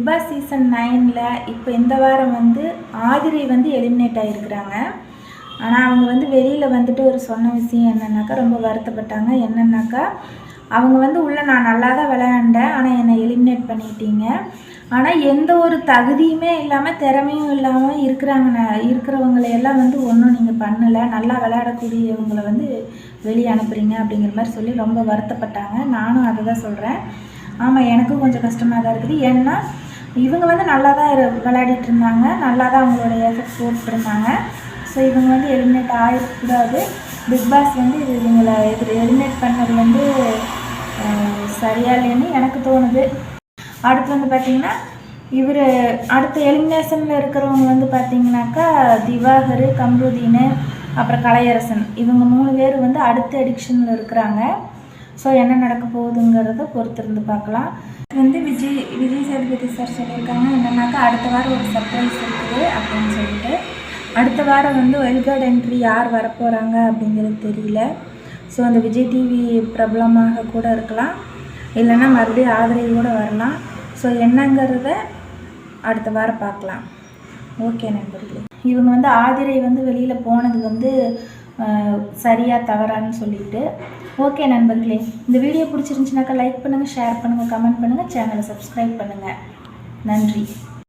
Big Boss season 9ல் இப்போ இந்த வாரம் வந்து ஆதிரை வந்து எலிமினேட் ஆகிருக்கிறாங்க. ஆனால் அவங்க வந்து வெளியில் வந்துட்டு ஒரு சொன்ன விஷயம் என்னன்னாக்கா ரொம்ப வருத்தப்பட்டாங்க. என்னன்னாக்கா அவங்க வந்து உள்ளே நான் நல்லா தான் விளையாண்டேன், ஆனால் என்னை எலிமினேட் பண்ணிட்டீங்க. ஆனால் எந்த ஒரு தகுதியுமே இல்லாமல் திறமையும் இல்லாமல் இருக்கிறவங்களையெல்லாம் வந்து ஒன்றும் நீங்கள் பண்ணலை, நல்லா விளையாடக்கூடியவங்களை வந்து வெளியே அனுப்புகிறீங்க அப்படிங்கிற மாதிரி சொல்லி ரொம்ப வருத்தப்பட்டாங்க. நானும் அதை தான் சொல்கிறேன். ஆமாம், எனக்கும் கொஞ்சம் கஷ்டமாக தான் இருக்குது. ஏன்னா இவங்க வந்து நல்லா தான் விளையாடிட்டு இருந்தாங்க, நல்லா தான் அவங்களுடைய எஃபெக்ட் போட்டுருந்தாங்க. ஸோ இவங்க வந்து எலிமினேட் ஆகிடக்கூடாது. பிக் பாஸ் வந்து இவங்களை எலிமினேட் பண்ணது வந்து சரியா இல்லைன்னு எனக்கு தோணுது. அடுத்து வந்து பார்த்திங்கன்னா இவர் அடுத்த எலிமினேஷனில் இருக்கிறவங்க வந்து பார்த்திங்கனாக்கா திவாகர், கம்ருதீன், அப்புறம் கலையரசன், இவங்க 3 பேர் வந்து அடுத்த எடிக்ஷனில் இருக்கிறாங்க. ஸோ என்ன நடக்க போகுதுங்கிறத பொறுத்திருந்து பார்க்கலாம். வந்து விஜய் சேதுபதி சார் சொல்லியிருக்காங்க என்னன்னாக்கா அடுத்த வாரம் ஒரு சர்ப்ரைஸ் இருக்குது அப்படின்னு சொல்லிட்டு. அடுத்த வாரம் வந்து வைல்ட் கார்டு என்ட்ரி யார் வரப்போகிறாங்க அப்படிங்கிறது தெரியல. ஸோ அந்த விஜய் டிவி பிரபலமாக கூட இருக்கலாம், இல்லைன்னா மறுபடியும் ஆதரவு கூட வரலாம். ஸோ என்னங்கிறத அடுத்த வாரம் பார்க்கலாம். ஓகே நண்பர்களே, இவங்க வந்து ஆதிரை வந்து வெளியில் போனது வந்து சரியா தவறான்னு சொல்லிட்டு. ஓகே நண்பர்களே, இந்த வீடியோ பிடிச்சிருந்துச்சுனாக்கா லைக் பண்ணுங்கள், ஷேர் பண்ணுங்கள், கமெண்ட் பண்ணுங்கள், சேனலை சப்ஸ்கிரைப் பண்ணுங்கள். நன்றி.